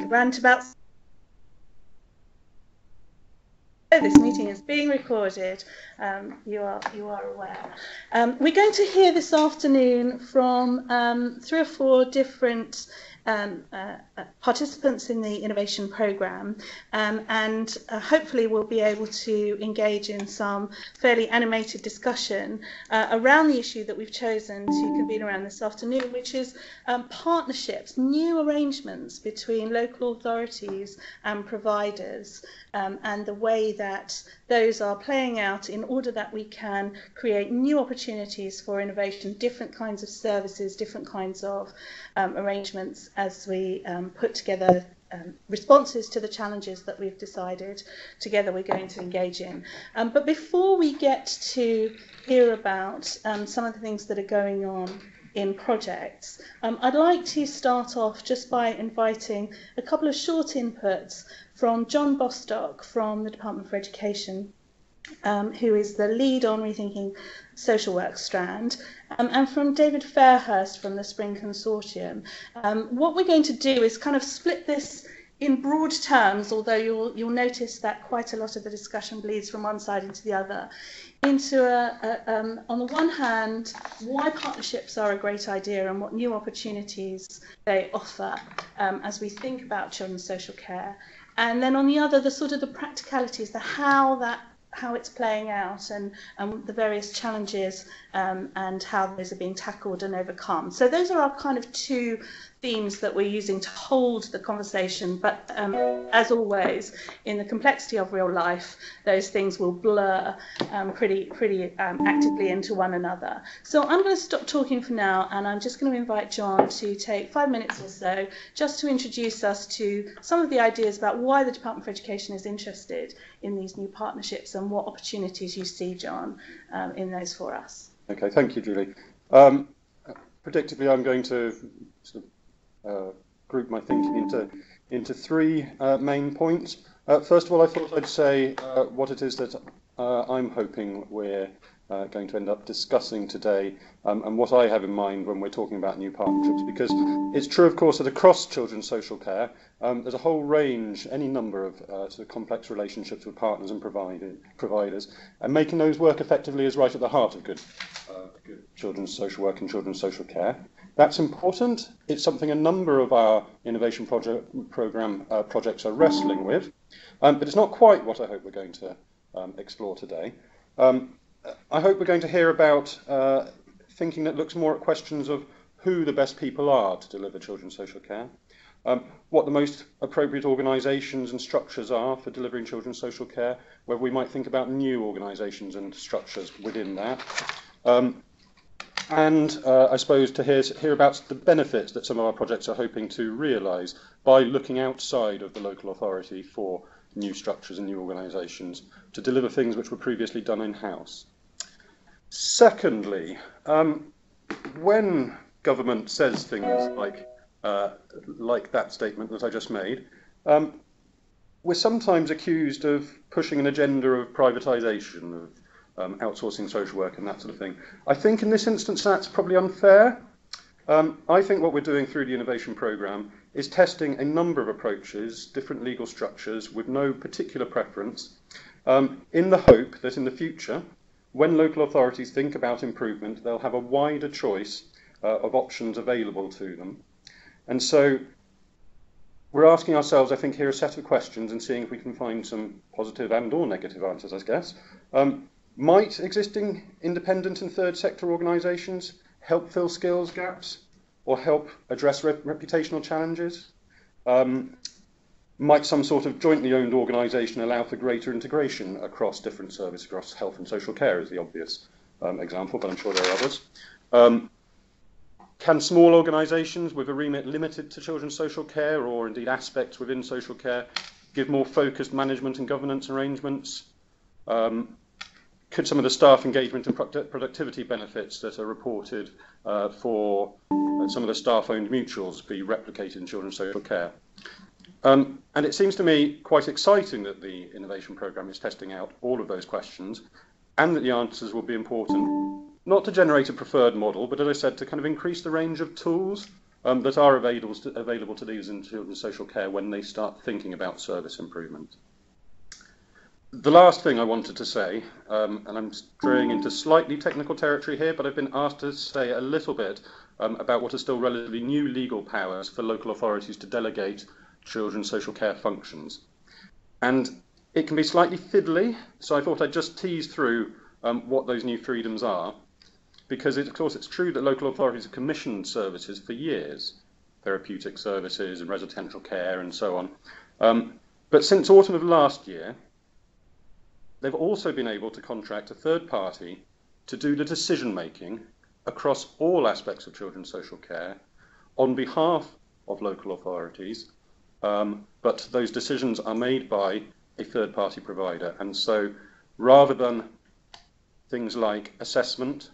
rant about. This meeting is being recorded. You are aware. We're going to hear this afternoon from 3 or 4 different participants in the innovation programme, and hopefully we'll be able to engage in some fairly animated discussion around the issue that we've chosen to convene around this afternoon, which is partnerships, new arrangements between local authorities and providers, and the way that those are playing out in order that we can create new opportunities for innovation, different kinds of services, different kinds of arrangements as we put together responses to the challenges that we've decided together we're going to engage in. But before we get to hear about some of the things that are going on in projects, I'd like to start off just by inviting a couple of short inputs from John Bostock from the Department for Education, who is the lead on Rethinking Social Work strand, and from David Fairhurst from the Spring Consortium. What we're going to do is kind of split this in broad terms, although you'll notice that quite a lot of the discussion bleeds from one side into the other, into on the one hand, why partnerships are a great idea and what new opportunities they offer as we think about children's social care. And then on the other, the sort of the practicalities, the how it's playing out and the various challenges and how those are being tackled and overcome. So those are our kind of 2 themes that we're using to hold the conversation, but as always, in the complexity of real life, those things will blur pretty actively into one another. So I'm going to stop talking for now, and I'm just going to invite John to take 5 minutes or so just to introduce us to some of the ideas about why the Department for Education is interested in these new partnerships and what opportunities you see, John, in those for us. Okay, thank you, Julie. Predictably, I'm going to sort of group my thinking into 3 main points. First of all, I thought I'd say what it is that I'm hoping we're going to end up discussing today, and what I have in mind when we're talking about new partnerships, because it's true, of course, that across children's social care, there's a whole range, any number of sort of complex relationships with partners and providers, and making those work effectively is right at the heart of good children's social work and children's social care. That's important. It's something a number of our innovation programme projects are wrestling with, but it's not quite what I hope we're going to explore today. I hope we're going to hear about thinking that looks more at questions of who the best people are to deliver children's social care, what the most appropriate organisations and structures are for delivering children's social care, whether we might think about new organisations and structures within that. And I suppose to hear about the benefits that some of our projects are hoping to realise by looking outside of the local authority for new structures and new organisations to deliver things which were previously done in-house. Secondly, when government says things like that statement that I just made, we're sometimes accused of pushing an agenda of privatisation, of outsourcing social work and that sort of thing. I think in this instance that's probably unfair. I think what we're doing through the innovation programme is testing a number of approaches, different legal structures with no particular preference, in the hope that in the future, when local authorities think about improvement, they'll have a wider choice of options available to them. And so we're asking ourselves, I think, here a set of questions and seeing if we can find some positive and or negative answers, I guess. Might existing independent and third sector organisations help fill skills gaps or help address reputational challenges? Might some sort of jointly owned organisation allow for greater integration across different services, across health and social care is the obvious example, but I'm sure there are others. Can small organisations with a remit limited to children's social care, or indeed aspects within social care, give more focused management and governance arrangements? Could some of the staff engagement and productivity benefits that are reported for some of the staff-owned mutuals be replicated in children's social care? And it seems to me quite exciting that the innovation programme is testing out all of those questions, and that the answers will be important, not to generate a preferred model, but as I said, to kind of increase the range of tools that are available to these in children's social care when they start thinking about service improvement. The last thing I wanted to say, and I'm straying into slightly technical territory here, but I've been asked to say a little bit about what are still relatively new legal powers for local authorities to delegate children's social care functions. And it can be slightly fiddly, so I thought I'd just tease through what those new freedoms are, because of course it's true that local authorities have commissioned services for years, therapeutic services and residential care and so on. But since autumn of last year, they've also been able to contract a third party to do the decision-making across all aspects of children's social care on behalf of local authorities, but those decisions are made by a third-party provider. And so rather than things like assessment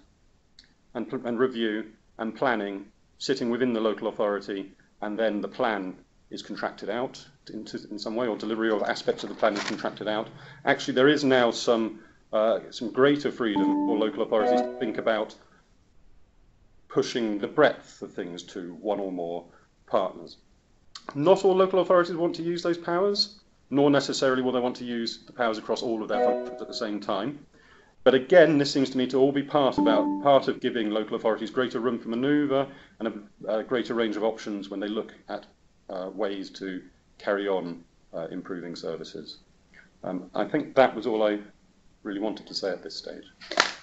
and review and planning sitting within the local authority, and then the plan is contracted out in some way, or delivery of aspects of the plan is contracted out. Actually, there is now some greater freedom for local authorities to think about pushing the breadth of things to one or more partners. Not all local authorities want to use those powers, nor necessarily will they want to use the powers across all of their functions at the same time. But again, this seems to me to all be part of giving local authorities greater room for manoeuvre and a greater range of options when they look at ways to carry on improving services. I think that was all I really wanted to say at this stage.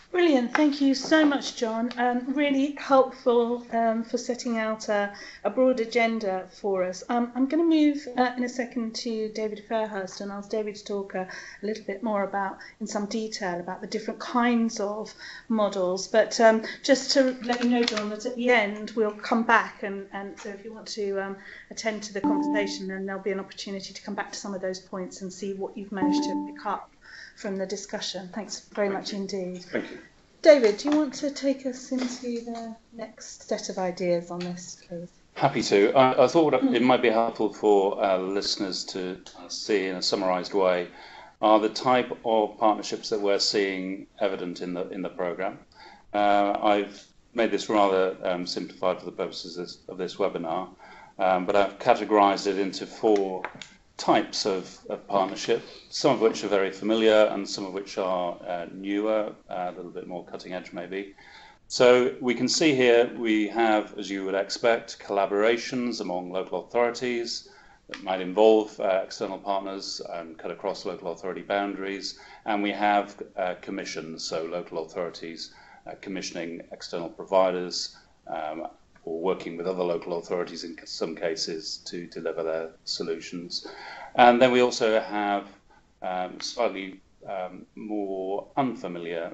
Brilliant, thank you so much, John. Really helpful for setting out a broad agenda for us. I'm going to move in a second to David Fairhurst and ask David to talk a little bit more about, in some detail, about the different kinds of models. But just to let you know, John, that at the end we'll come back, and so if you want to attend to the conversation, then there'll be an opportunity to come back to some of those points and see what you've managed to pick up from the discussion. Thanks very much indeed. Thank you. David, do you want to take us into the next set of ideas on this, please? Happy to. I thought it might be helpful for our listeners to see in a summarised way are the type of partnerships that we're seeing evident in the programme. I've made this rather simplified for the purposes of this webinar, but I've categorised it into 4 types of partnership, some of which are very familiar and some of which are newer, a little bit more cutting edge maybe. So we can see here we have, as you would expect, collaborations among local authorities that might involve external partners and cut across local authority boundaries, and we have commissions, so local authorities commissioning external providers or working with other local authorities in some cases to deliver their solutions. And then we also have slightly more unfamiliar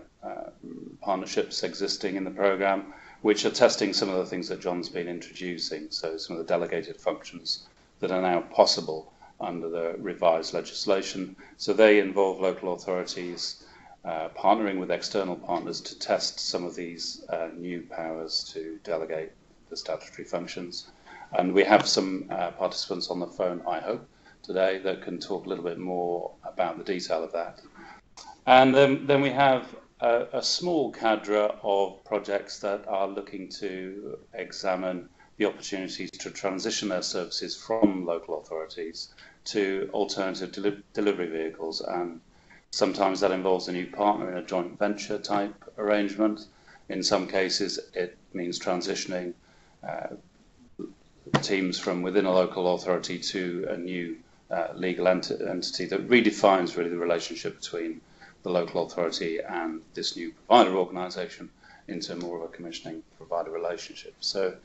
partnerships existing in the programme, which are testing some of the things that John's been introducing, so some of the delegated functions that are now possible under the revised legislation. So they involve local authorities partnering with external partners to test some of these new powers to delegate the statutory functions. And we have some participants on the phone, I hope, today that can talk a little bit more about the detail of that. And then we have a small cadre of projects that are looking to examine the opportunities to transition their services from local authorities to alternative delivery vehicles. And sometimes that involves a new partner in a joint venture type arrangement. In some cases, it means transitioning teams from within a local authority to a new legal entity that redefines really the relationship between the local authority and this new provider organisation into more of a commissioning provider relationship. So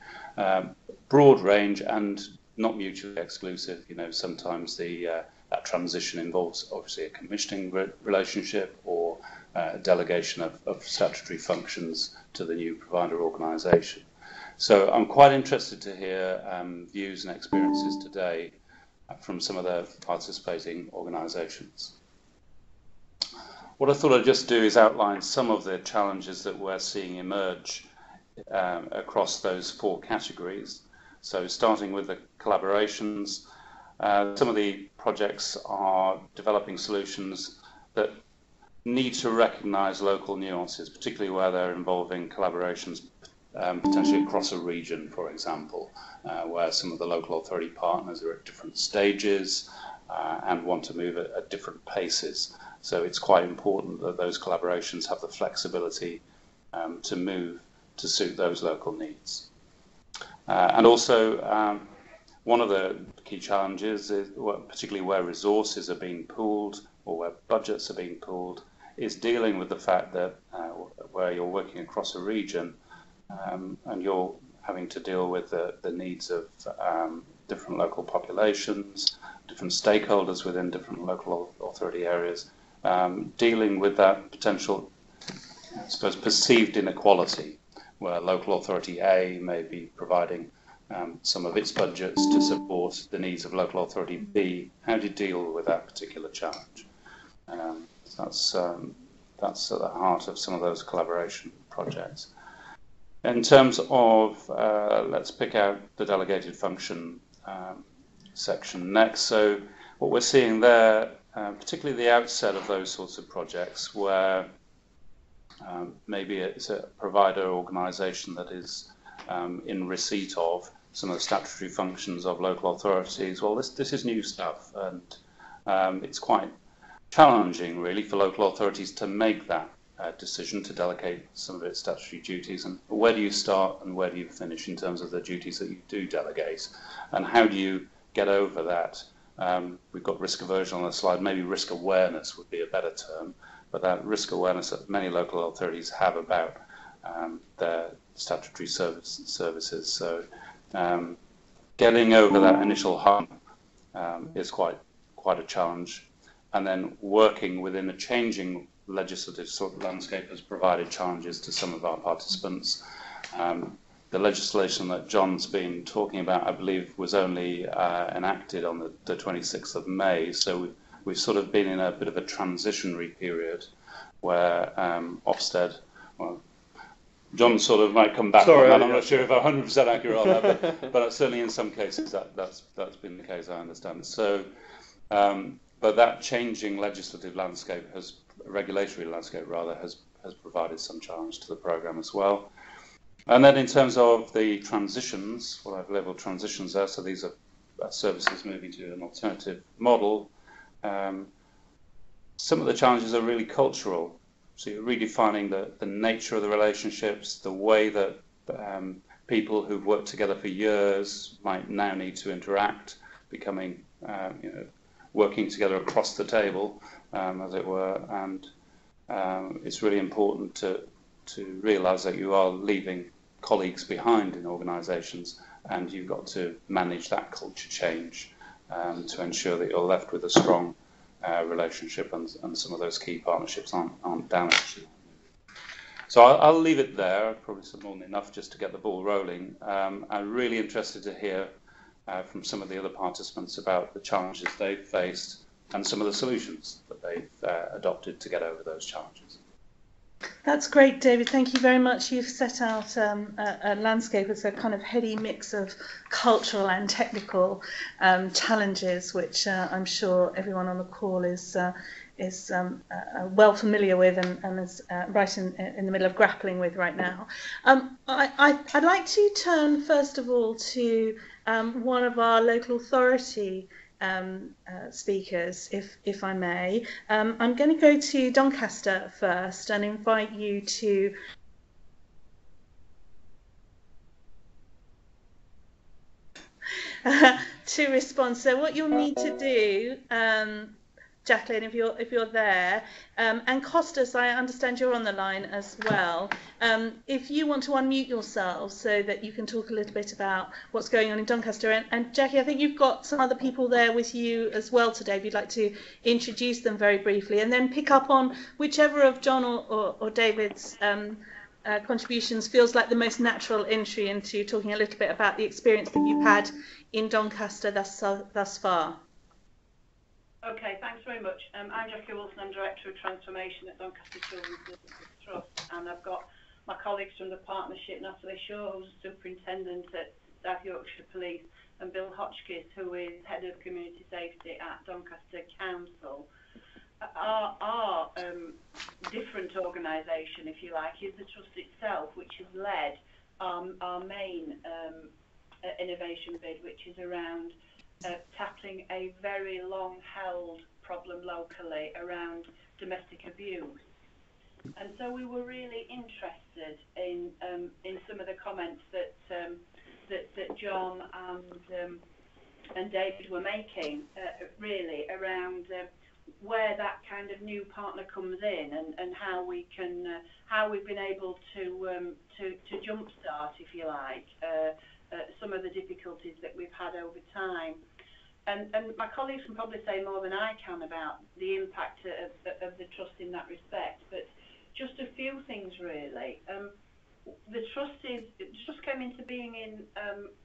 broad range and not mutually exclusive. You know, sometimes that transition involves obviously a commissioning relationship or delegation of statutory functions to the new provider organisation. So I'm quite interested to hear views and experiences today from some of the participating organisations. What I thought I'd just do is outline some of the challenges that we're seeing emerge across those 4 categories. So starting with the collaborations, some of the projects are developing solutions that need to recognise local nuances, particularly where they're involving collaborations potentially across a region, for example, where some of the local authority partners are at different stages and want to move at different paces. So it's quite important that those collaborations have the flexibility to move to suit those local needs. And also, one of the key challenges, is, particularly where resources are being pooled or where budgets are being pooled, is dealing with the fact that where you're working across a region and you're having to deal with the needs of different local populations, different stakeholders within different local authority areas, dealing with that potential, I suppose, perceived inequality, where local authority A may be providing some of its budgets to support the needs of local authority B. How do you deal with that particular challenge? That's at the heart of some of those collaboration projects. In terms of, let's pick out the delegated function section next. So what we're seeing there, particularly the outset of those sorts of projects where maybe it's a provider organisation that is in receipt of some of the statutory functions of local authorities. Well, this is new stuff, and it's quite challenging, really, for local authorities to make that decision to delegate some of its statutory duties. And where do you start and where do you finish in terms of the duties that you do delegate? And how do you get over that? We've got risk aversion on the slide. Maybe risk awareness would be a better term, but that risk awareness that many local authorities have about their statutory services. So getting over that initial hump is quite a challenge. And then working within a changing legislative sort of landscape has provided challenges to some of our participants. The legislation that John's been talking about, I believe, was only enacted on the 26th of May. So we've sort of been in a bit of a transitionary period where Ofsted, well, John sort of might come back on that. I'm not sure if I'm 100% accurate on that, but certainly in some cases that's been the case, I understand. So, but that changing legislative landscape regulatory landscape rather, has provided some challenge to the programme as well. And then in terms of the transitions, well, I've labelled transitions there, so these are services moving to an alternative model. Some of the challenges are really cultural. So you're redefining the nature of the relationships, the way that people who've worked together for years might now need to interact, becoming, working together across the table, as it were. And it's really important to realise that you are leaving colleagues behind in organisations, and you've got to manage that culture change to ensure that you're left with a strong relationship, and some of those key partnerships aren't damaged. So I'll leave it there. Probably some more than enough just to get the ball rolling. I'm really interested to hear from some of the other participants about the challenges they've faced and some of the solutions that they've adopted to get over those challenges. That's great, David. Thank you very much. You've set out a landscape as a kind of heady mix of cultural and technical challenges, which I'm sure everyone on the call is well familiar with and is right in the middle of grappling with right now. I'd like to turn first of all to one of our local authority speakers, if I may. I'm going to go to Doncaster first and invite you to respond. So what you'll need to do, Jacqueline, if you're there, and Costas, I understand you're on the line as well. If you want to unmute yourselves so that you can talk a little bit about what's going on in Doncaster, and Jackie, I think you've got some other people there with you as well today. If you'd like to introduce them very briefly, and then pick up on whichever of John or David's contributions feels like the most natural entry into talking a little bit about the experience that you've had in Doncaster thus far. Okay, thanks very much. I'm Jackie Wilson, I'm Director of Transformation at Doncaster Children's Business Trust, and I've got my colleagues from the partnership, Natalie Shaw, who's Superintendent at South Yorkshire Police, and Bill Hotchkiss, who is Head of Community Safety at Doncaster Council. Our different organisation, if you like, is the Trust itself, which has led our main innovation bid, which is around tackling a very long-held problem locally around domestic abuse. And so we were really interested in some of the comments that John and David were making, really around where that kind of new partner comes in, and how we've been able to jumpstart, if you like, some of the difficulties that we've had over time. And my colleagues can probably say more than I can about the impact of the trust in that respect, but just a few things really. The trust came into being in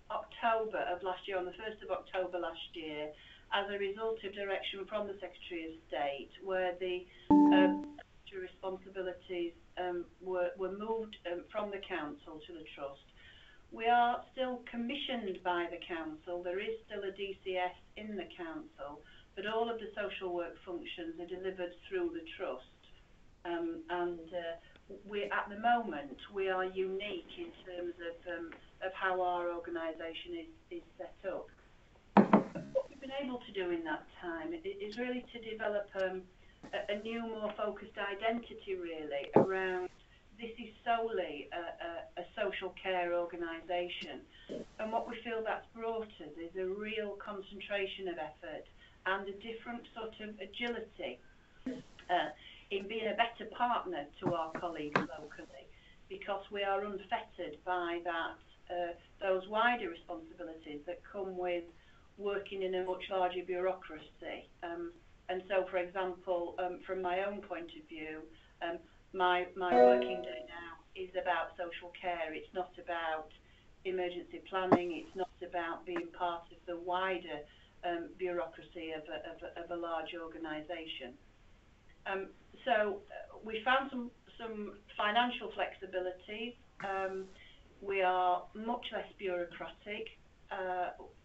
October of last year, on the 1st of October last year, as a result of direction from the Secretary of State, where the responsibilities were moved from the Council to the Trust. We are still commissioned by the Council. There is still a DCS in the Council, but all of the social work functions are delivered through the Trust. At the moment, we are unique in terms of how our organisation is set up. What we've been able to do in that time is really to develop a new, more focused identity, really, around this is solely a social care organisation. And what we feel that's brought us is a real concentration of effort and a different sort of agility in being a better partner to our colleagues locally, because we are unfettered by those wider responsibilities that come with working in a much larger bureaucracy. And so, for example, from my own point of view, my working day now is about social care. It's not about emergency planning. It's not about being part of the wider bureaucracy of a large organisation. So we found some financial flexibilities. We are much less bureaucratic.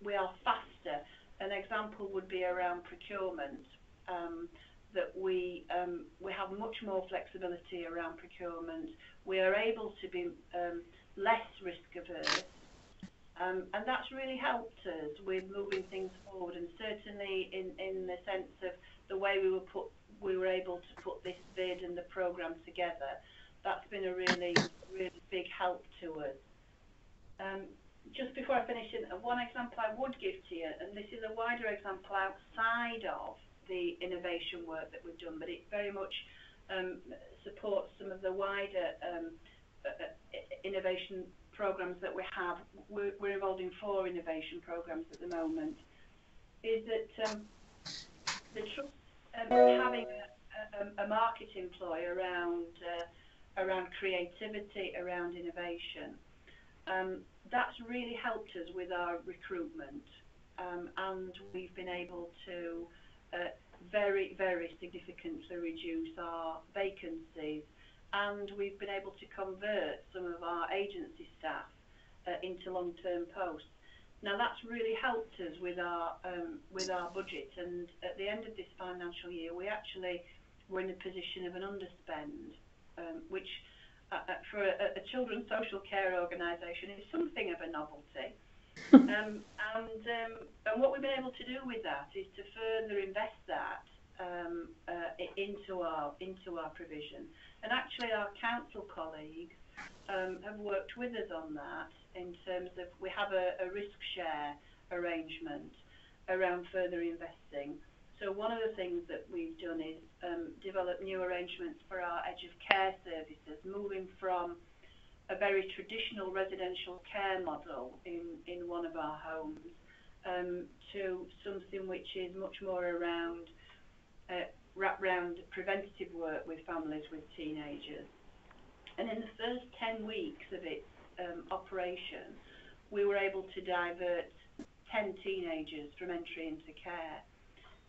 We are faster. An example would be around procurement. That we have much more flexibility around procurement. We are able to be less risk averse, and that's really helped us with moving things forward. And certainly in the sense of the way we were able to put this bid and the programme together, that's been a really big help to us. Just before I finish, one example I would give to you, and this is a wider example outside of the innovation work that we've done, but it very much supports some of the wider innovation programmes that we have. We're involved in 4 innovation programmes at the moment. Is that the Trust having a marketing ploy around creativity, around innovation, that's really helped us with our recruitment, and we've been able to very, very significantly reduce our vacancies, and we've been able to convert some of our agency staff into long-term posts. Now that's really helped us with our budget, and at the end of this financial year we actually were in a position of an underspend, which for a children's social care organisation is something of a novelty. And what we've been able to do with that is to further invest that into our provision. And actually our council colleagues have worked with us on that, in terms of we have a risk share arrangement around further investing. So one of the things that we've done is develop new arrangements for our edge of care services, moving from a very traditional residential care model in one of our homes to something which is much more around wraparound preventative work with families with teenagers. And in the first 10 weeks of its operation, we were able to divert 10 teenagers from entry into care.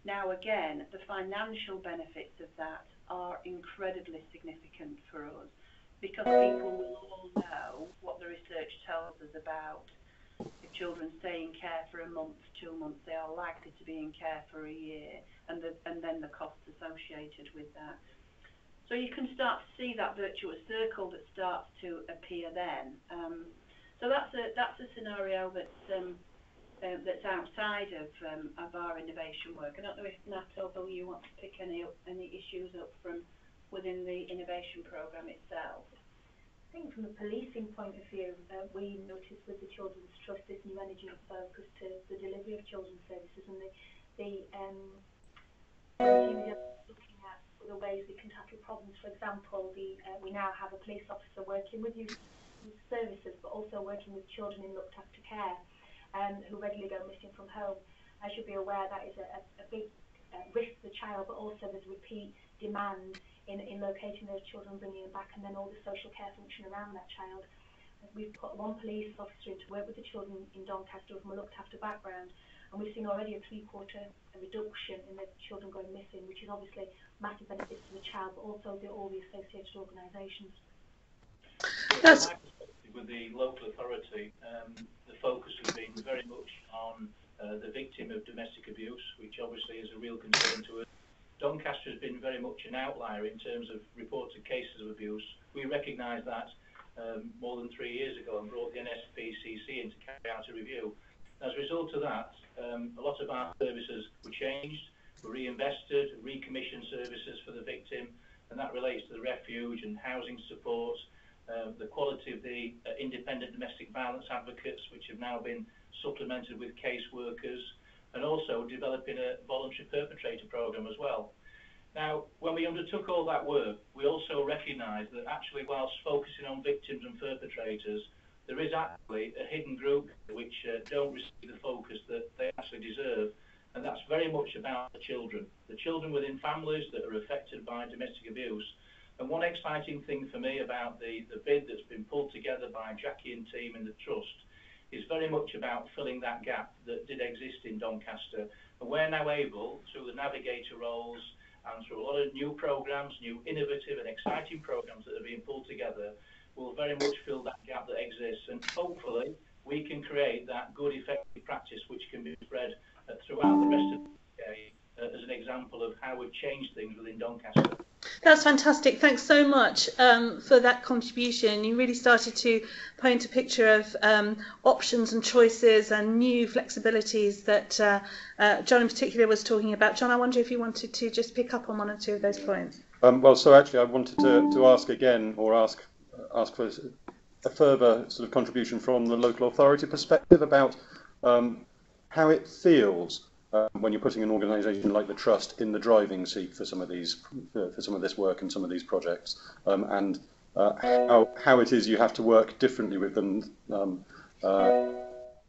Now again, the financial benefits of that are incredibly significant for us, because people will all know what the research tells us about if children stay in care for a month, 2 months, they are likely to be in care for a year, and then the costs associated with that. So you can start to see that virtuous circle that starts to appear then. So that's a scenario that's outside of our innovation work. I don't know if Nat or Bill, you want to pick any issues up from within the innovation programme itself. I think from a policing point of view, we noticed with the Children's Trust this new energy and focus to the delivery of children's services, and the looking at the ways we can tackle problems. For example, we now have a police officer working with youth services, but also working with children in looked after care, who regularly go missing from home. As you'll be aware, that is a big risk to the child, but also there's repeat demand in locating those children, bringing them back, and then all the social care function around that child. We've put one police officer in to work with the children in Doncaster from a looked after background, and we've seen already a 3/4 reduction in the children going missing, which is obviously massive benefits to the child, but also all the associated organisations. That's with the local authority, the focus has been very much on the victim of domestic abuse, which obviously is a real concern to us. Doncaster has been very much an outlier in terms of reported cases of abuse. We recognised that more than 3 years ago and brought the NSPCC in to carry out a review. As a result of that, a lot of our services were changed, were reinvested, recommissioned services for the victim, and that relates to the refuge and housing support, the quality of the independent domestic violence advocates, which have now been supplemented with caseworkers, and also developing a voluntary perpetrator programme as well. Now, when we undertook all that work, we also recognised that actually, whilst focusing on victims and perpetrators, there is actually a hidden group which don't receive the focus that they actually deserve, and that's very much about the children within families that are affected by domestic abuse. And one exciting thing for me about the bid that's been pulled together by Jackie and team in the Trust is very much about filling that gap that did exist in Doncaster. And we're now able, through the navigator roles and through a lot of new programmes, new innovative and exciting programmes that are being pulled together, will very much fill that gap that exists. And hopefully we can create that good, effective practice which can be spread throughout the rest of the UK as an example of how we've changed things within Doncaster. That's fantastic. Thanks so much for that contribution. You really started to paint a picture of options and choices and new flexibilities that John in particular was talking about. John, I wonder if you wanted to just pick up on one or two of those points. Well, so actually I wanted to ask again, or ask for a further sort of contribution from the local authority perspective about how it feels when you're putting an organisation like the Trust in the driving seat for some of these, for some of this work and some of these projects, and how it is you have to work differently with them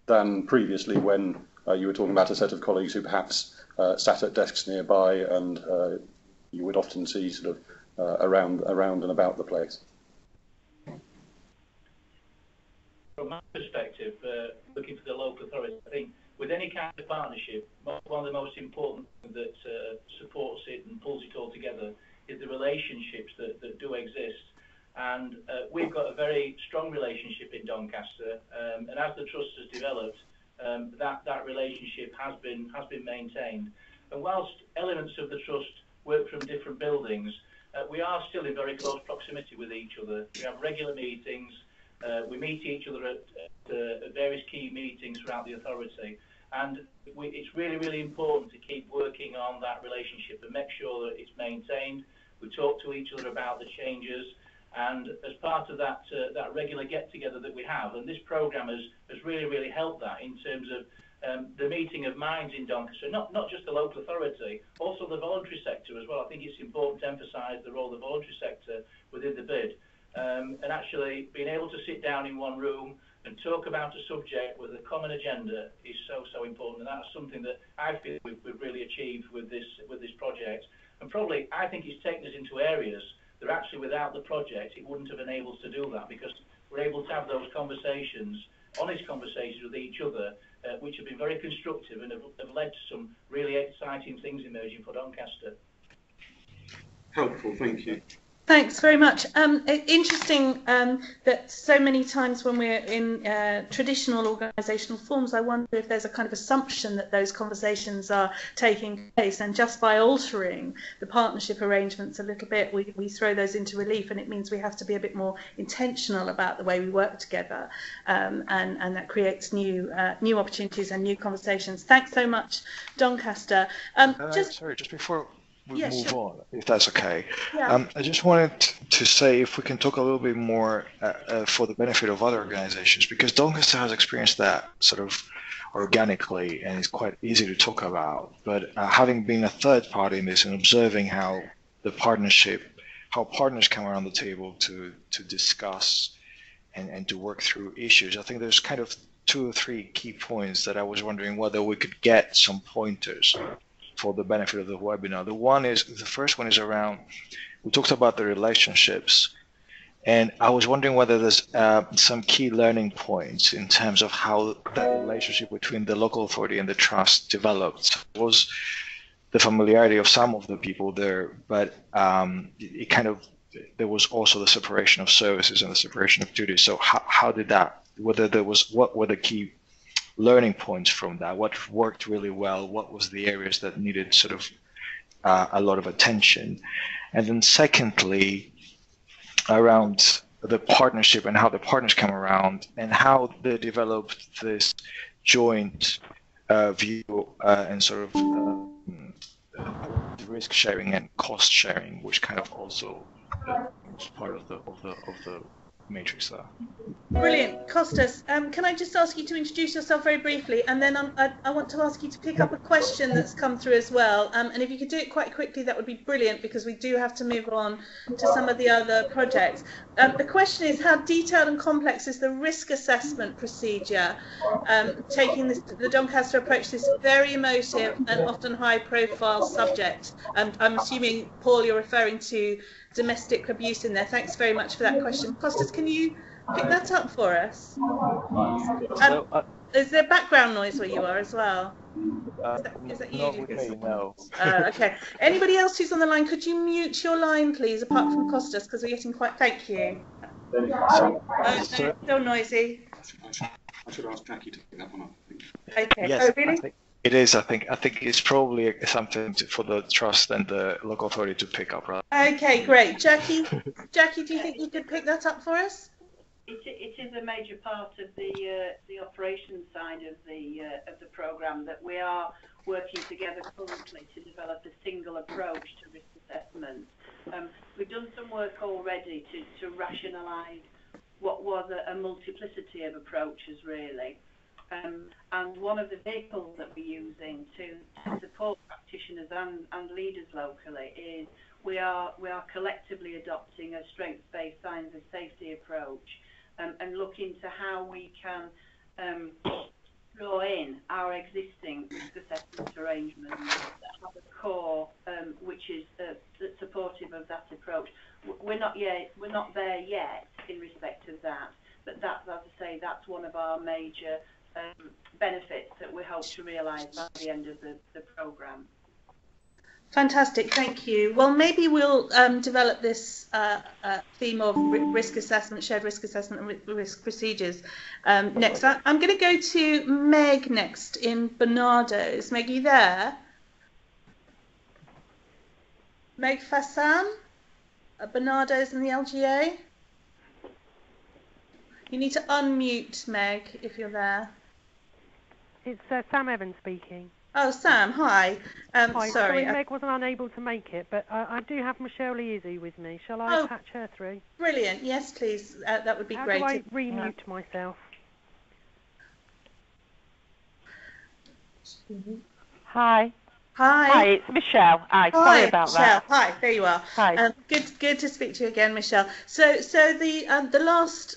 than previously when you were talking about a set of colleagues who perhaps sat at desks nearby and you would often see sort of around and about the place. From my perspective, looking for the local authority, I think with any kind of partnership, one of the most important things that supports it and pulls it all together is the relationships that do exist. And we've got a very strong relationship in Doncaster, and as the Trust has developed, that relationship has been maintained. And whilst elements of the Trust work from different buildings, we are still in very close proximity with each other. We have regular meetings. We meet each other at various key meetings throughout the authority, and it's really, really important to keep working on that relationship and make sure that it's maintained. We talk to each other about the changes, and as part of that regular get-together that we have, and this programme has really, really helped that in terms of the meeting of minds in Doncaster, not just the local authority, also the voluntary sector as well. I think it's important to emphasise the role of the voluntary sector within the bid. And actually being able to sit down in one room and talk about a subject with a common agenda is so important, and that's something that I feel we've really achieved with this project. And probably I think it's taken us into areas that actually without the project it wouldn't have enabled us to do that, because we're able to have those conversations, honest conversations with each other, which have been very constructive and have led to some really exciting things emerging for Doncaster. Helpful, thank you. Thanks very much. Interesting that so many times when we're in traditional organisational forms, I wonder if there's a kind of assumption that those conversations are taking place, and just by altering the partnership arrangements a little bit, we throw those into relief, and it means we have to be a bit more intentional about the way we work together, and that creates new opportunities and new conversations. Thanks so much, Doncaster. Sorry, just before we move sure. on, if that's okay. Yeah. I just wanted to say if we can talk a little bit more for the benefit of other organizations, because Doncaster has experienced that sort of organically and it's quite easy to talk about. But having been a third party in this and observing how partners come around the table to discuss and to work through issues, I think there's kind of 2 or 3 key points that I was wondering whether we could get some pointers for the benefit of the webinar. The first one is around, we talked about the relationships, and I was wondering whether there's some key learning points in terms of how that relationship between the local authority and the trust developed. Was the familiarity of some of the people there, but there was also the separation of services and the separation of duties. So how did that, what were the key learning points from that? What worked really well? What was the areas that needed sort of a lot of attention? And then secondly, around the partnership and how the partners come around and how they developed this joint view and sort of risk sharing and cost sharing, which kind of also is part of the matrix there. Brilliant. Costas, can I just ask you to introduce yourself very briefly, and then I want to ask you to pick up a question that's come through as well, and if you could do it quite quickly, that would be brilliant, because we do have to move on to some of the other projects. The question is, how detailed and complex is the risk assessment procedure, taking the Doncaster approach to this very emotive and often high-profile subject? I'm assuming, Paul, you're referring to domestic abuse in there. Thanks very much for that question. Costas, can you pick that up for us? Is there background noise where you are as well? Is that you? Not with me, no. Okay. Anybody else who's on the line, could you mute your line, please, apart from Costas, because we're getting quite... Thank you. Still noisy. I should ask Jackie to pick that one up. Okay. Yes, Oh, really? it is. I think it's probably something for the trust and the local authority to pick up. Right? Okay, great. Jackie, do you think you could pick that up for us? It is a major part of the operations side of the programme that we are working together currently to develop a single approach to risk assessment. We've done some work already to rationalise what was a multiplicity of approaches, really. And one of the vehicles that we're using to support practitioners and leaders locally is we are collectively adopting a strengths-based signs of safety approach, and look into how we can draw in our existing risk assessment arrangements that have a core which is supportive of that approach. We're not there yet in respect of that, but that's, as I say, that's one of our major benefits that we hope to realise by the end of the programme. Fantastic, thank you. Well, maybe we'll develop this theme of risk assessment, shared risk assessment and risk procedures next. I'm going to go to Meg next in Bernardo's. Meg, are you there? Meg Fassan at Bernardo's in the LGA. You need to unmute, Meg, if you're there. It's Sam Evans speaking. Oh, Sam, hi. Hi. Sorry, Meg wasn't unable to make it, but I do have Michelle Easy with me. Shall I patch her through? Brilliant. Yes, please. That would be great. How do I remute myself? Hi. Hi. Hi, it's Michelle. Hi, sorry about Michelle. that. Hi, there you are. Hi. Good to speak to you again, Michelle. So the last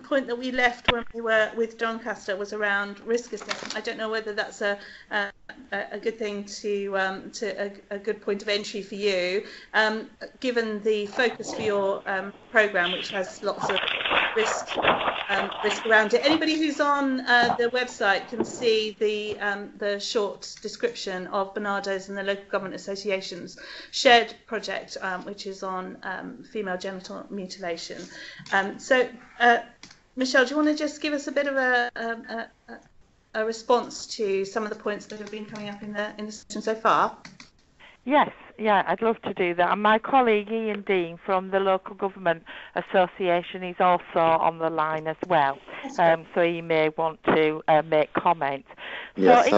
point that we left when we were with Doncaster was around risk assessment. I don't know whether that's a good thing to a good point of entry for you, given the focus for your programme, which has lots of risk around it. Anybody who's on the website can see the short description of Bernardo's and the Local Government Association's shared project, which is on female genital mutilation. So, Michelle, do you want to just give us a bit of a response to some of the points that have been coming up in the session so far? Yes, yeah, I'd love to do that. And my colleague Ian Dean from the Local Government Association is also on the line as well, so he may want to make comments. Yes,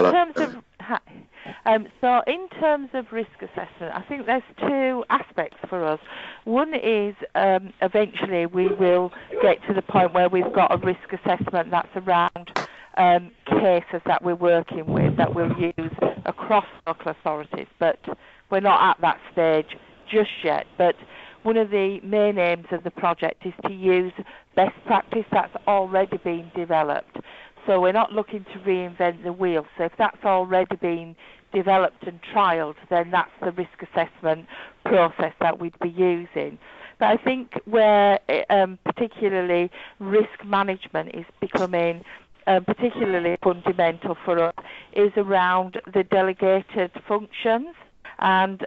so in terms of risk assessment, I think there's two aspects for us. One is eventually we will get to the point where we've got a risk assessment that's around cases that we're working with that we'll use across local authorities, but we're not at that stage just yet. But one of the main aims of the project is to use best practice that's already been developed. So we're not looking to reinvent the wheel. So if that's already been developed and trialled, then that's the risk assessment process that we'd be using. But I think where particularly risk management is becoming particularly fundamental for us is around the delegated functions. And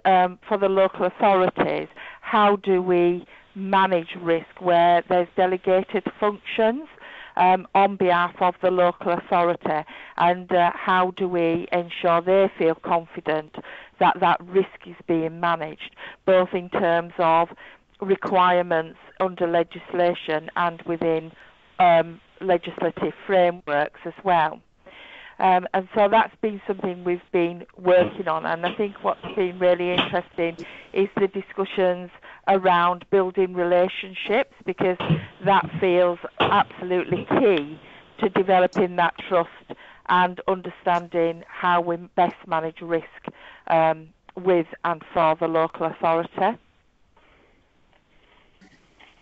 for the local authorities, how do we manage risk where there's delegated functions on behalf of the local authority, and how do we ensure they feel confident that that risk is being managed, both in terms of requirements under legislation and within legislative frameworks as well. And so that's been something we've been working on, and I think what's been really interesting is the discussions around building relationships, because that feels absolutely key to developing that trust and understanding how we best manage risk with and for the local authority.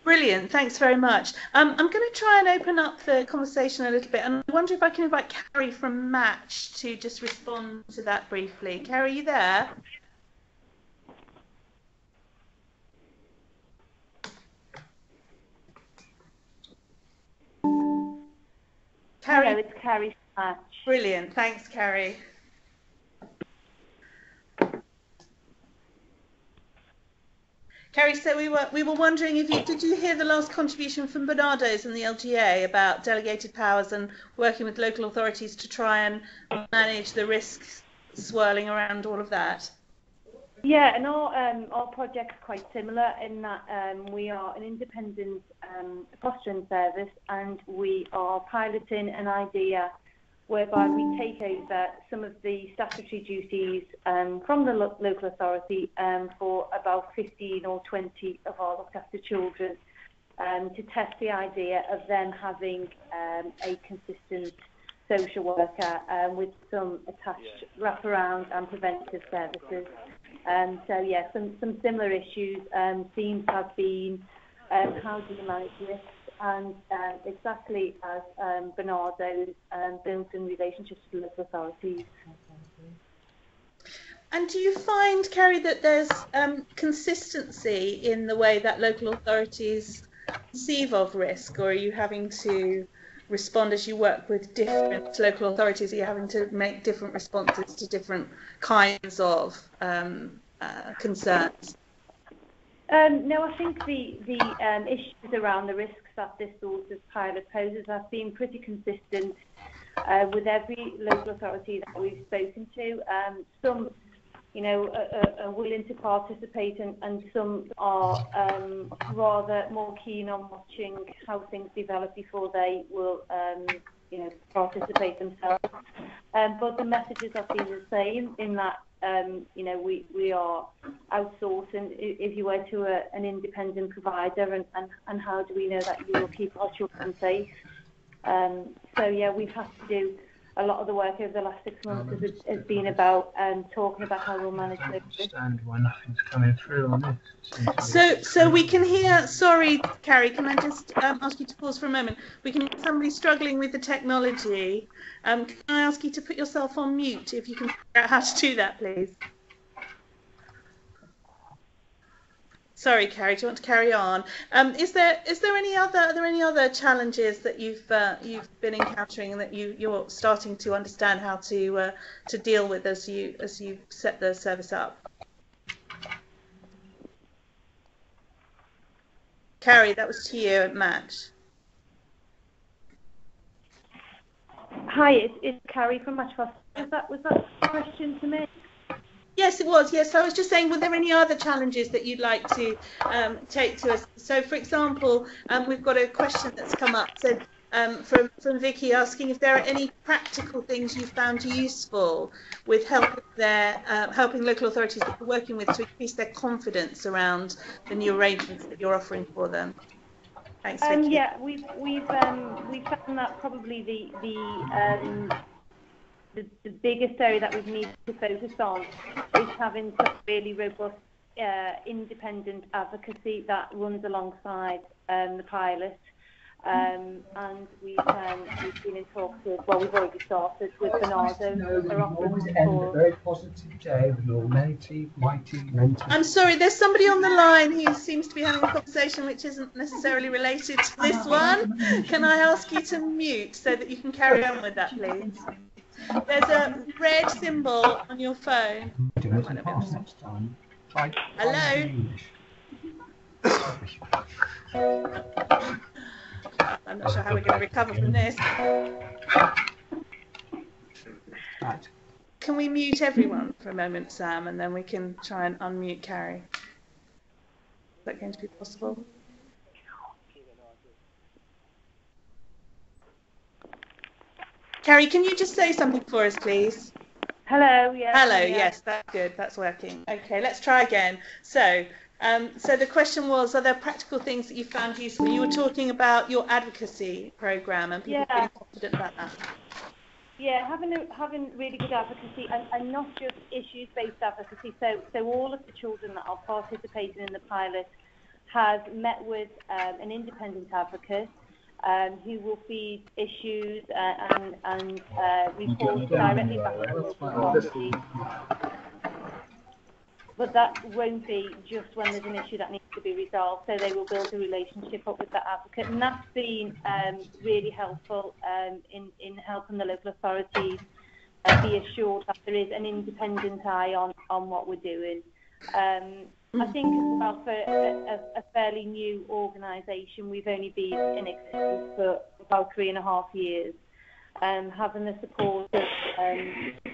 Brilliant, thanks very much. I'm going to try and open up the conversation a little bit, and I wonder if I can invite Carrie from Match to just respond to that briefly. Carrie, you there? Carrie. Hello, it's Carrie from Match. Brilliant, thanks, Carrie. Carrie, so we were wondering if did you hear the last contribution from Bernardo's and the LGA about delegated powers and working with local authorities to try and manage the risks swirling around all of that? Yeah, and our project's quite similar in that we are an independent fostering service, and we are piloting an idea whereby we take over some of the statutory duties from the local authority for about 15 or 20 of our looked after children to test the idea of them having a consistent social worker with some attached wraparound and preventative services. So yeah, some similar issues themes have been how do you manage risks, and exactly as Bernardo's built-in relationships with local authorities. And do you find, Carrie, that there's consistency in the way that local authorities conceive of risk, or are you having to respond as you work with different local authorities? Are you having to make different responses to different kinds of concerns? No, I think the issues around the risks that this sort of pilot poses have been pretty consistent with every local authority that we've spoken to. Some, are willing to participate, and some are rather more keen on watching how things develop before they will, participate themselves. But the messages have been the same in that. We are outsourcing, if you were to an independent provider, and how do we know that you will keep our children safe? So yeah, we've had to do a lot of the work over the last 6 months has been about talking about how we'll manage this. I understand why nothing's coming through on this. So we can hear, sorry, Carrie, can I just ask you to pause for a moment? We can hear somebody struggling with the technology. Can I ask you to put yourself on mute, if you can figure out how to do that, please? Sorry, Carrie. Do you want to carry on? Is there are there any other challenges that you've been encountering and that you're starting to understand how to deal with as you set the service up? Carrie, that was to you, Matt. Hi, it's Carrie from Matchfast. Was that a question to me? Yes, it was. Yes, I was just saying, were there any other challenges that you'd like to take to us? So, for example, we've got a question that's come up. So, from Vicky asking if there are any practical things you found useful with helping local authorities that you're working with to increase their confidence around the new arrangements that you're offering for them. Thanks, Vicky. Yeah, we've found that probably the biggest area that we need to focus on is having some really robust independent advocacy that runs alongside the pilot. And we've been in talks with, well, we've already started with Bernardo. Very positive day with your mighty mentor. I'm sorry, there's somebody on the line who seems to be having a conversation which isn't necessarily related to this one. Can I ask you to mute so that you can carry on with that, please? There's a red symbol on your phone. Next time. Hello? I'm not sure how we're going to recover from this. Right. Can we mute everyone for a moment, Sam, and then we can try and unmute Carrie? Is that going to be possible? Carrie, can you just say something for us, please? Hello, yes. Hello, yeah. yes, that's good. That's working. Okay, let's try again. So the question was, are there practical things that you found useful? You were talking about your advocacy program and people feeling confident about that. Yeah, having really good advocacy and not just issues-based advocacy. So all of the children that are participating in the pilot has met with an independent advocate who will feed issues and reports directly back to the local authority. But that won't be just when there's an issue that needs to be resolved. So they will build a relationship up with that advocate, and that's been really helpful in helping the local authorities be assured that there is an independent eye on what we're doing. I think as well, for a fairly new organisation, we've only been in existence for about 3.5 years. Having the support of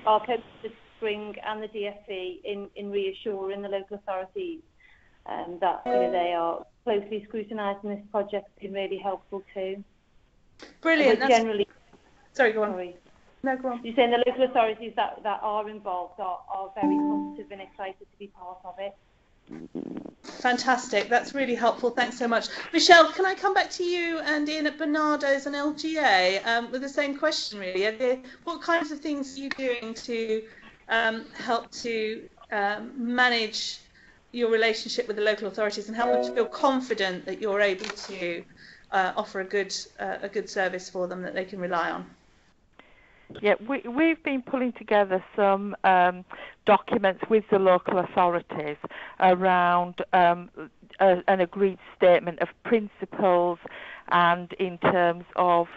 our coaches, Spring and the DFE in reassuring the local authorities that they are closely scrutinising this project has been really helpful too. Brilliant. But generally, sorry, go on. Sorry. No, go on. You're saying the local authorities that are involved are very positive and excited to be part of it. Fantastic. That's really helpful. Thanks so much. Michelle, can I come back to you and Ian at Bernardo's and LGA with the same question, really? What kinds of things are you doing to help to manage your relationship with the local authorities and help them to feel confident that you're able to offer a good service for them that they can rely on? Yeah, we've been pulling together some documents with the local authorities around an agreed statement of principles and in terms of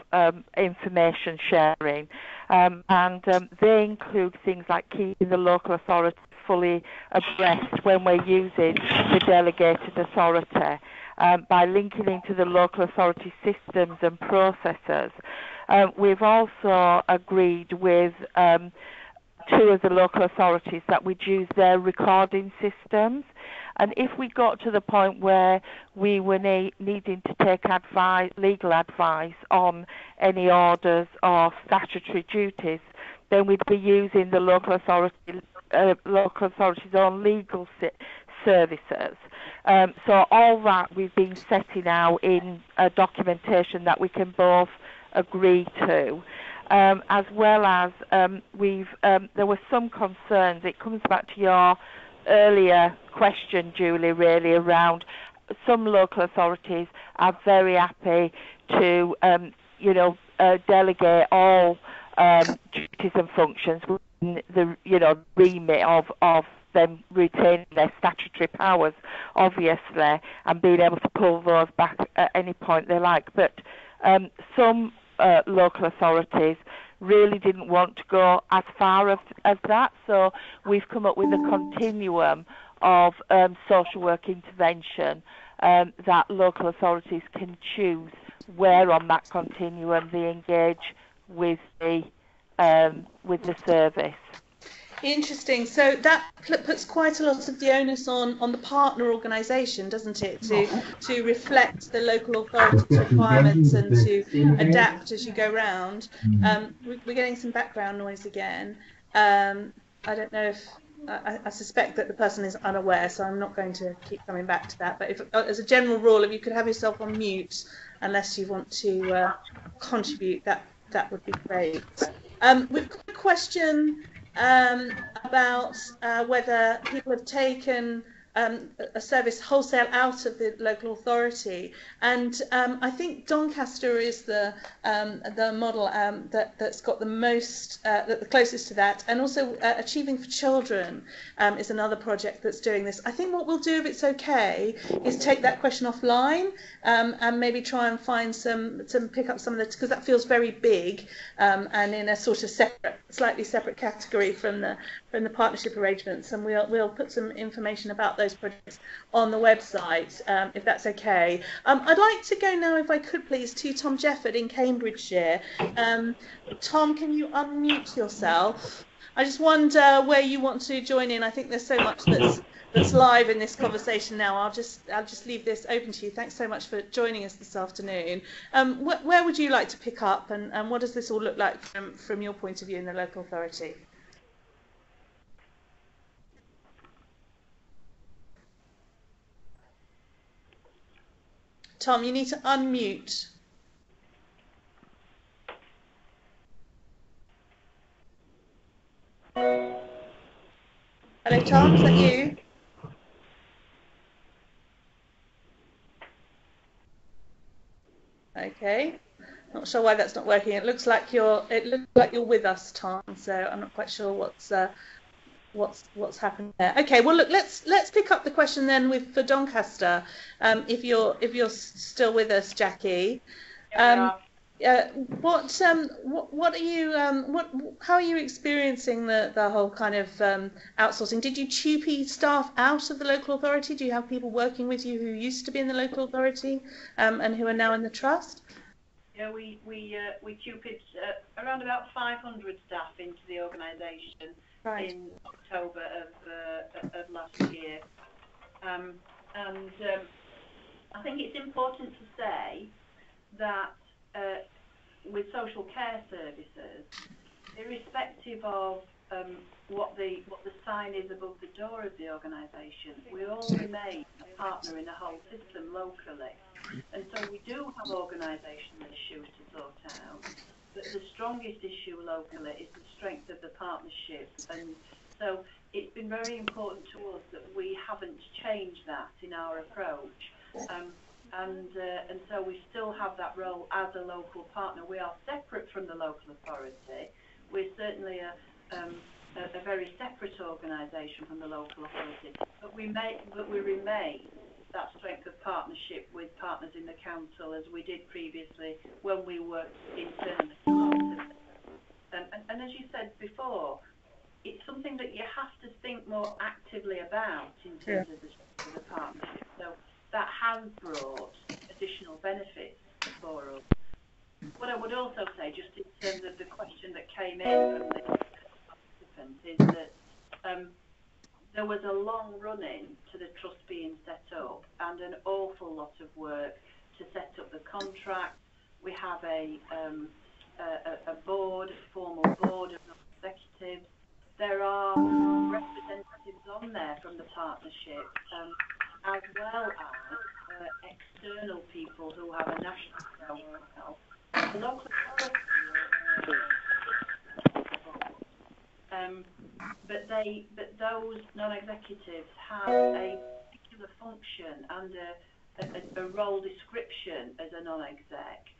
information sharing. And they include things like keeping the local authority fully abreast when we're using the delegated authority by linking into the local authority systems and processes. We've also agreed with 2 of the local authorities that we'd use their recording systems. And if we got to the point where we were needing to take legal advice on any orders or statutory duties, then we'd be using the local authority's own legal services. So all that we've been setting out in a documentation that we can both agree to. As well as there were some concerns. It comes back to your earlier question, Julie, really around some local authorities are very happy to, delegate all duties and functions within the, remit of them retaining their statutory powers, obviously, and being able to pull those back at any point they like. But some local authorities really didn't want to go as far as that, so we've come up with a continuum of social work intervention that local authorities can choose where on that continuum they engage with the service. Interesting. So that puts quite a lot of the onus on the partner organisation, doesn't it, to reflect the local authority's requirements and to adapt as you go round. We're getting some background noise again. I don't know if I suspect that the person is unaware, so I'm not going to keep coming back to that. But if, as a general rule, if you could have yourself on mute, unless you want to contribute, that would be great. We've got a question about whether people have taken a service wholesale out of the local authority, and I think Doncaster is the model that's got the most, the closest to that, and also Achieving for Children is another project that's doing this. I think what we'll do, if it's okay, is take that question offline and maybe try and find pick up some of the, because that feels very big and in a sort of slightly separate category from the partnership arrangements, and we'll put some information about those projects on the website, if that's okay. I'd like to go now, if I could please, to Tom Jefford in Cambridgeshire. Tom, can you unmute yourself? I just wonder where you want to join in. I think there's so much that's live in this conversation now. I'll just leave this open to you. Thanks so much for joining us this afternoon. Where would you like to pick up, and what does this all look like from your point of view in the local authority? Tom, you need to unmute. Hello, Tom, is that you? Okay, not sure why that's not working. It looks like you're with us, Tom. So I'm not quite sure what's happened there. Okay, well look, let's pick up the question then for Doncaster. If you're still with us, Jackie. What are you how are you experiencing the whole kind of outsourcing? Did you TUPE staff out of the local authority? Do you have people working with you who used to be in the local authority and who are now in the trust? Yeah, we TUPE'd around about 500 staff into the organisation in October of last year, and I think it's important to say that with social care services, irrespective of what the sign is above the door of the organisation, we all remain a partner in the whole system locally. And so we do have organisational issues to sort out, but the strongest issue locally is the strength of the partnership. And so it's been very important to us that we haven't changed that in our approach. And so we still have that role as a local partner. We are separate from the local authority. We're certainly a very separate organisation from the local authority, but we remain that strength of partnership with partners in the council, as we did previously when we worked internally. And as you said before, it's something that you have to think more actively about in terms of the strength of the partnership. So that has brought additional benefits for us. What I would also say, just in terms of the question that came in from the participants, is that there was a long run-in to the trust being set up and an awful lot of work to set up the contract. We have a board, a formal board of executives. There are representatives on there from the partnership, as well as external people who have a national profile. The local authority, but those non-executives have a particular function and a role description as a non-exec,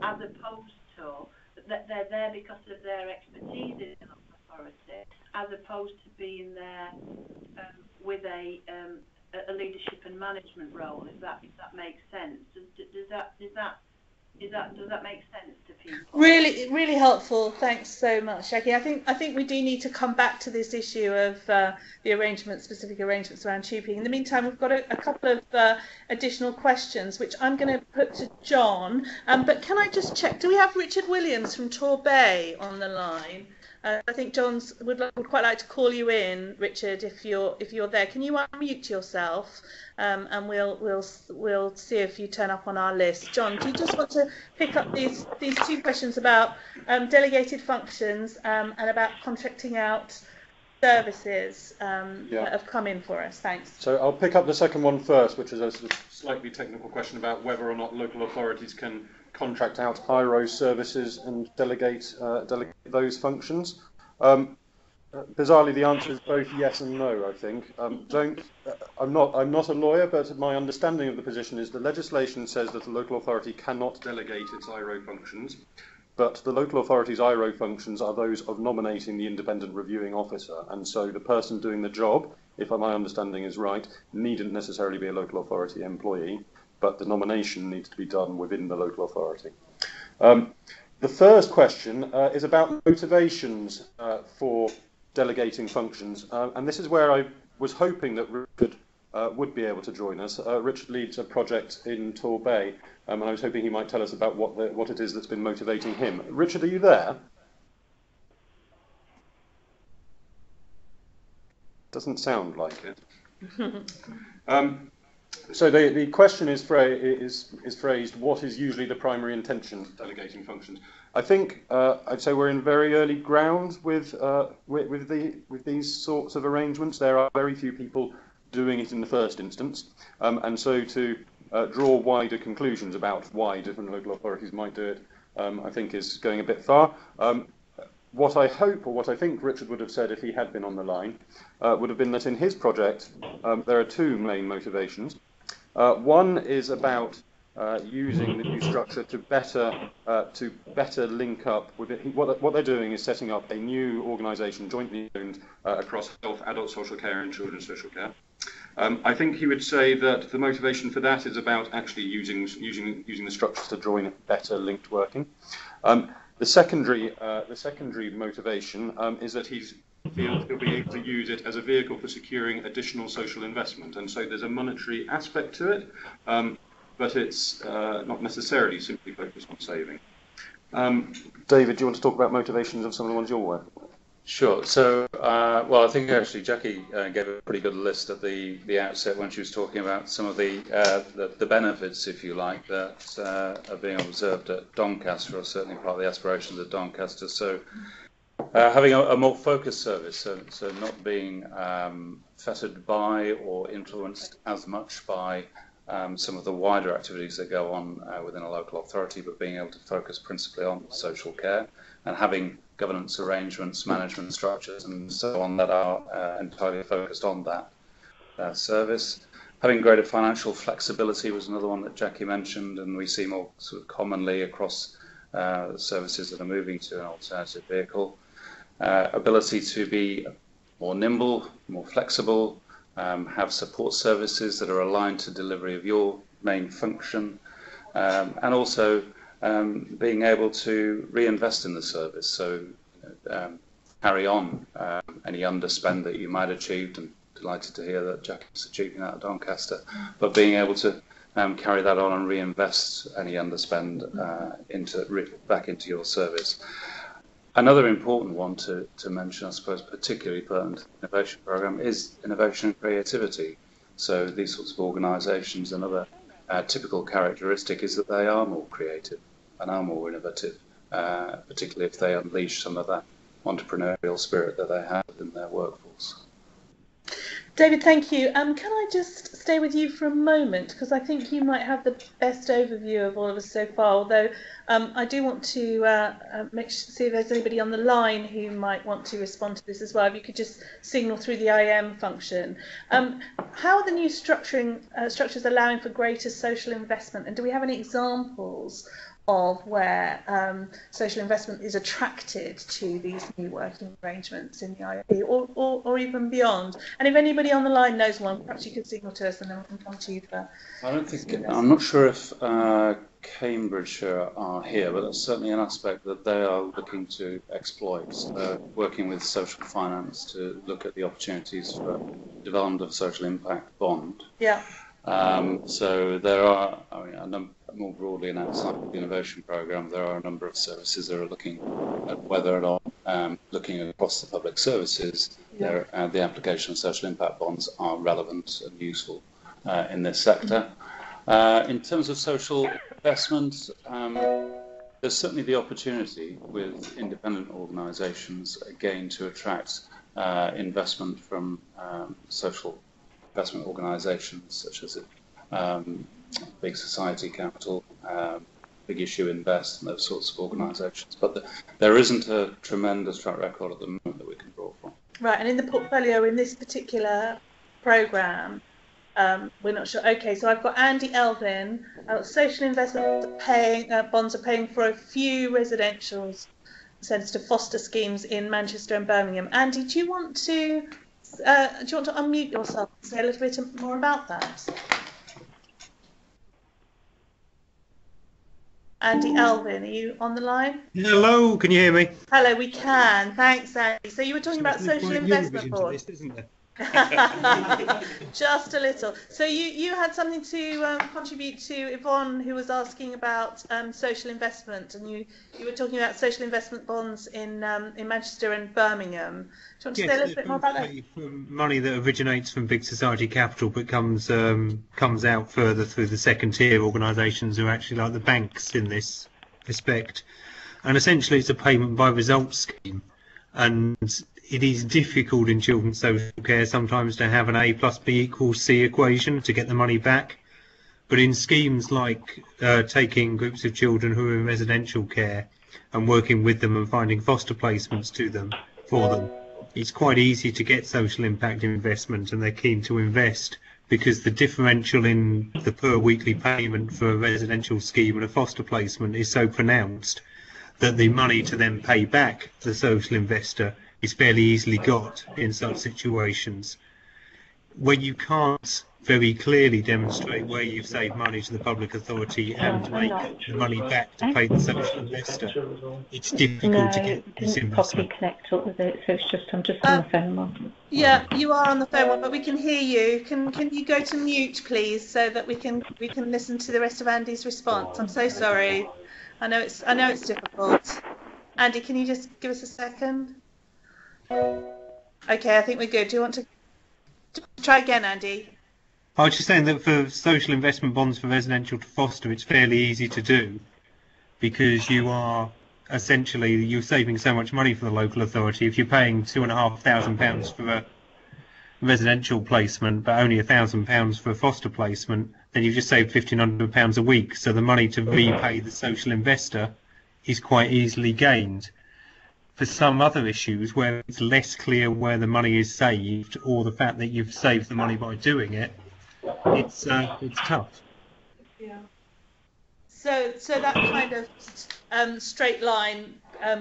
as opposed to that they're there because of their expertise in the local authority, as opposed to being there with a leadership and management role, if that makes sense. Does that make sense to people? Really helpful. Thanks so much, Jackie. I think we do need to come back to this issue of the specific arrangements around tutoring. In the meantime, we've got a couple of additional questions, which I'm going to put to John. But can I just check? Do we have Richard Williams from Torbay on the line? I think John would quite like to call you in, Richard, if you're there. Can you unmute yourself, and we'll see if you turn up on our list. John, do you just want to pick up these two questions about delegated functions and about contracting out services that have come in for us? Thanks. So I'll pick up the second one first, which is a sort of slightly technical question about whether or not local authorities can contract out IRO services and delegate those functions. Bizarrely, the answer is both yes and no. I think I'm not a lawyer, but my understanding of the position is the legislation says that the local authority cannot delegate its IRO functions, but the local authority's IRO functions are those of nominating the independent reviewing officer, and so the person doing the job, if my understanding is right, needn't necessarily be a local authority employee, but the nomination needs to be done within the local authority. The first question is about motivations for delegating functions, and this is where I was hoping that Richard would be able to join us. Richard leads a project in Torbay, and I was hoping he might tell us about what it is that's been motivating him. Richard, are you there? Doesn't sound like it. So the question is phrased, what is usually the primary intention of delegating functions? I think I'd say we're in very early ground with these sorts of arrangements. There are very few people doing it in the first instance, and so to draw wider conclusions about why different local authorities might do it, I think is going a bit far. What I hope, or what I think Richard would have said if he had been on the line, would have been that in his project there are two main motivations. One is about using the new structure to better link up with it. What they're doing is setting up a new organisation jointly owned across health, adult social care, and children's social care. I think he would say that the motivation for that is about actually using the structures to join better linked working. The secondary motivation is that he'll be able to use it as a vehicle for securing additional social investment, and so there's a monetary aspect to it, but it's not necessarily simply focused on saving. David, do you want to talk about motivations of some of the ones you're working with? Sure. So, well, I think actually Jackie gave a pretty good list at the outset when she was talking about some of the benefits, if you like, that are being observed at Doncaster, or certainly part of the aspirations at Doncaster. So, having a more focused service, so not being fettered by or influenced as much by some of the wider activities that go on within a local authority, but being able to focus principally on social care and having governance arrangements, management structures, and so on that are entirely focused on that service. Having greater financial flexibility was another one that Jackie mentioned, and we see more sort of commonly across services that are moving to an alternative vehicle. Ability to be more nimble, more flexible, have support services that are aligned to delivery of your main function, and also being able to reinvest in the service, so carry on any underspend that you might have achieved, and delighted to hear that Jackie's achieving that at Doncaster, but being able to carry that on and reinvest any underspend back into your service. Another important one to mention, I suppose, particularly pertinent to the innovation programme, is innovation and creativity. So these sorts of organisations, another typical characteristic is that they are more creative and are more innovative, particularly if they unleash some of that entrepreneurial spirit that they have in their workforce. David, thank you. Can I just stay with you for a moment, because I think you might have the best overview of all of us so far, although I do want to see if there's anybody on the line who might want to respond to this as well. If you could just signal through the IM function. How are the new structures allowing for greater social investment, and do we have any examples of where social investment is attracted to these new working arrangements in the IOP, or even beyond. And if anybody on the line knows one, perhaps you could signal to us and then we can come to you for. I'm not sure if Cambridgeshire are here, but that's certainly an aspect that they are looking to exploit, working with social finance to look at the opportunities for development of a social impact bond. Yeah. So there are, more broadly and outside of the innovation programme, there are a number of services that are looking at whether or not, looking across the public services, the application of social impact bonds are relevant and useful in this sector. In terms of social investment, there's certainly the opportunity with independent organisations, again, to attract investment from social investment organisations such as Big Society Capital, Big Issue Invest, and those sorts of organisations. But there isn't a tremendous track record at the moment that we can draw from. Right, and in the portfolio in this particular programme, we're not sure. Okay, so I've got Andy Elvin. Social investment bonds are paying for a few residential sensitive foster schemes in Manchester and Birmingham. Andy, do you want to unmute yourself and say a little bit more about that? Andy Elvin, are you on the line? Hello, can you hear me? Hello, we can. Thanks, Andy. So you were talking about social investment board. Isn't there? Just a little. So you had something to contribute to Yvonne, who was asking about social investment, and you were talking about social investment bonds in Manchester and Birmingham. Do you want to say a little bit more about that? Money that originates from Big Society Capital but comes out further through the second tier organisations who are actually like the banks in this respect, and essentially it's a payment by results scheme. And it is difficult in children's social care sometimes to have an A plus B equals C equation to get the money back. But in schemes like taking groups of children who are in residential care and working with them and finding foster placements for them, it's quite easy to get social impact investment, and they're keen to invest because the differential in the per weekly payment for a residential scheme and a foster placement is so pronounced that the money to then pay back the social investor is fairly easily got in such situations. When you can't very clearly demonstrate where you've saved money to the public authority and make the money back to pay the social investor, it's difficult to get this investment. Properly connect up with it, so I'm just on the phone one. Yeah, you are on the phone, but we can hear you. Can you go to mute, please, so that we can listen to the rest of Andy's response? I'm so sorry. I know it's difficult. Andy, can you just give us a second? Okay, I think we're good. Do you want to try again, Andy? I was just saying that for social investment bonds for residential to foster, it's fairly easy to do because you're saving so much money for the local authority. If you're paying £2,500 for a residential placement but only £1,000 for a foster placement, then you've just saved £1,500 a week. So the money to repay the social investor is quite easily gained. For some other issues where it's less clear where the money is saved, or the fact that you've saved the money by doing it, it's tough. Yeah. So that kind of straight line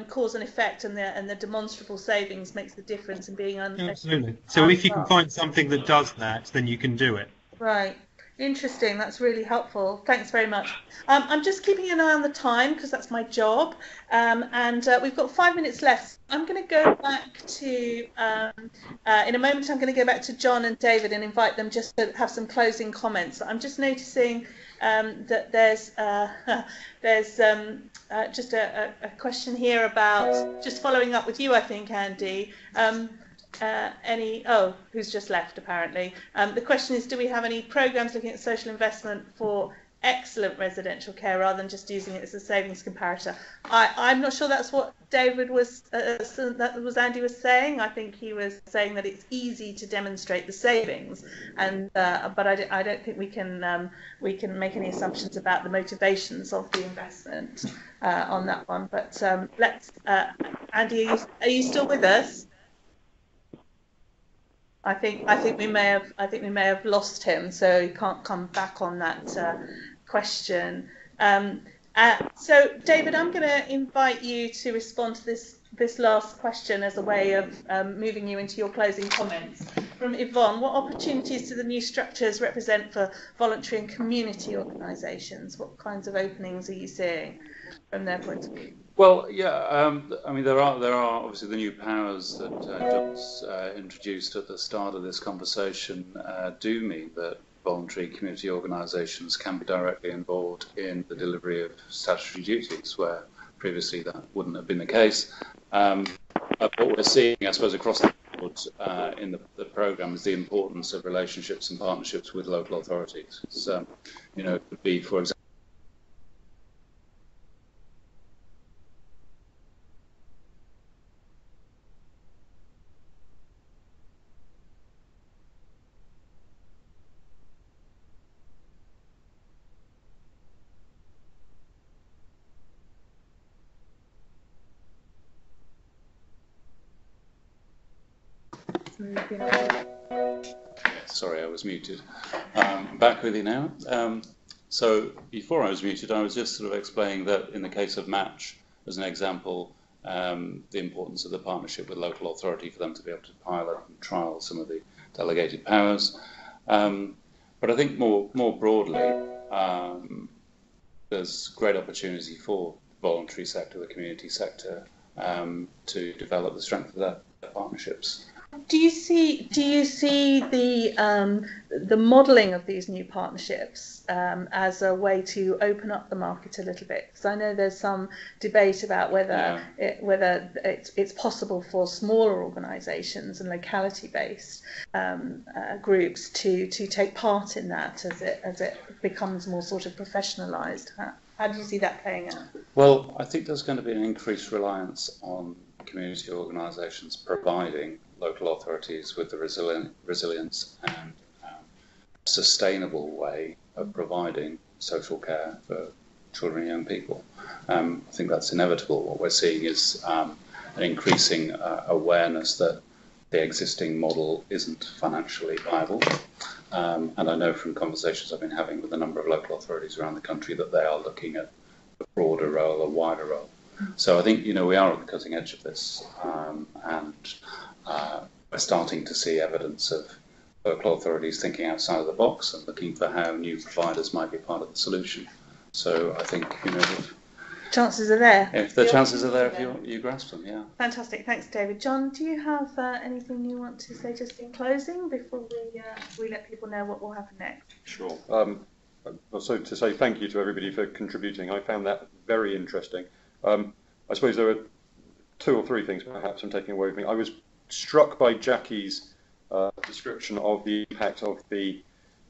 cause and effect, and the demonstrable savings makes the difference in being absolutely. So if you can find something that does that, then you can do it. Right. Interesting. That's really helpful. Thanks very much. I'm just keeping an eye on the time because that's my job, and we've got 5 minutes left. I'm going to go back to in a moment. I'm going to go back to John and David and invite them just to have some closing comments. I'm just noticing that there's just a question here about just following up with you, I think, Andy. Who's just left apparently. The question is, do we have any programmes looking at social investment for excellent residential care rather than just using it as a savings comparator? I'm not sure that's what David was, Andy was saying. I think he was saying that it's easy to demonstrate the savings, and but I don't think we can make any assumptions about the motivations of the investment on that one. But let's, Andy, are you still with us? I think we may have lost him, so he can't come back on that question. So, David, I'm going to invite you to respond to this last question as a way of moving you into your closing comments. From Yvonne, what opportunities do the new structures represent for voluntary and community organisations? What kinds of openings are you seeing from their point of view? Well, yeah, I mean, there are obviously the new powers that John's introduced at the start of this conversation do mean that voluntary community organisations can be directly involved in the delivery of statutory duties, where previously that wouldn't have been the case. What we're seeing, I suppose, across the board in the programme is the importance of relationships and partnerships with local authorities. So, you know, it could be, for example, sorry, I was muted. Back with you now. So before I was muted, I was just sort of explaining that in the case of Match, as an example, the importance of the partnership with local authority for them to be able to pilot and trial some of the delegated powers. But I think more broadly, there's great opportunity for the voluntary sector, the community sector, to develop the strength of their partnerships. Do you see the modelling of these new partnerships as a way to open up the market a little bit? Because I know there's some debate about whether it's possible for smaller organisations and locality-based groups to take part in that as it becomes more sort of professionalised. How do you see that playing out? Well, I think there's going to be an increased reliance on community organisations providing local authorities with the resilience and sustainable way of providing social care for children and young people. I think that's inevitable. What we're seeing is an increasing awareness that the existing model isn't financially viable. And I know from conversations I've been having with a number of local authorities around the country that they are looking at a broader role, a wider role. So I think, you know, we are at the cutting edge of this, and we're starting to see evidence of local authorities thinking outside of the box and looking for how new providers might be part of the solution. So I think, you know, chances are there. If the chances are there, if you grasp them, yeah. Fantastic, thanks, David. John, do you have anything you want to say just in closing before we let people know what will happen next? Sure. So to say thank you to everybody for contributing. I found that very interesting. I suppose there are two or three things perhaps I'm taking away with me. I was struck by Jackie's description of the impact of the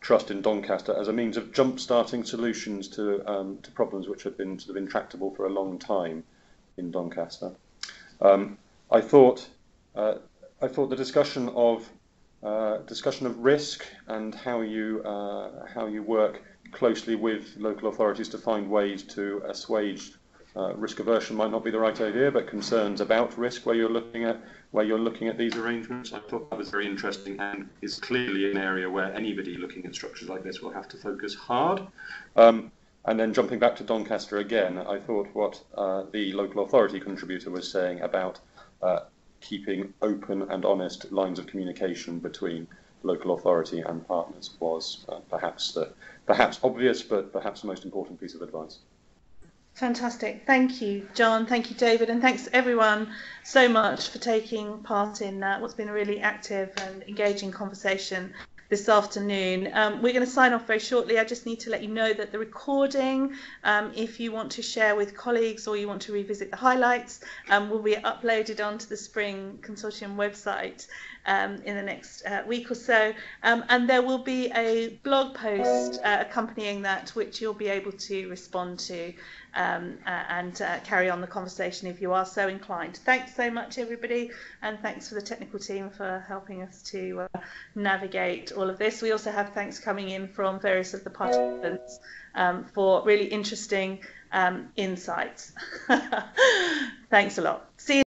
trust in Doncaster as a means of jump-starting solutions to problems which have been sort of intractable for a long time in Doncaster. I thought the discussion of risk and how you work closely with local authorities to find ways to assuage risk aversion might not be the right idea, but concerns about risk where you're looking at these arrangements. I thought that was very interesting and is clearly an area where anybody looking at structures like this will have to focus hard. And then jumping back to Doncaster again, I thought what the local authority contributor was saying about keeping open and honest lines of communication between local authority and partners was perhaps obvious, but perhaps the most important piece of advice. Fantastic. Thank you, John. Thank you, David. And thanks everyone so much for taking part in what's been a really active and engaging conversation this afternoon. We're going to sign off very shortly. I just need to let you know that the recording, if you want to share with colleagues or you want to revisit the highlights, will be uploaded onto the Spring Consortium website in the next week or so. And there will be a blog post accompanying that, which you'll be able to respond to and carry on the conversation if you are so inclined. Thanks so much, everybody, and thanks for the technical team for helping us to navigate all of this. We also have thanks coming in from various of the participants for really interesting insights. Thanks a lot. See you.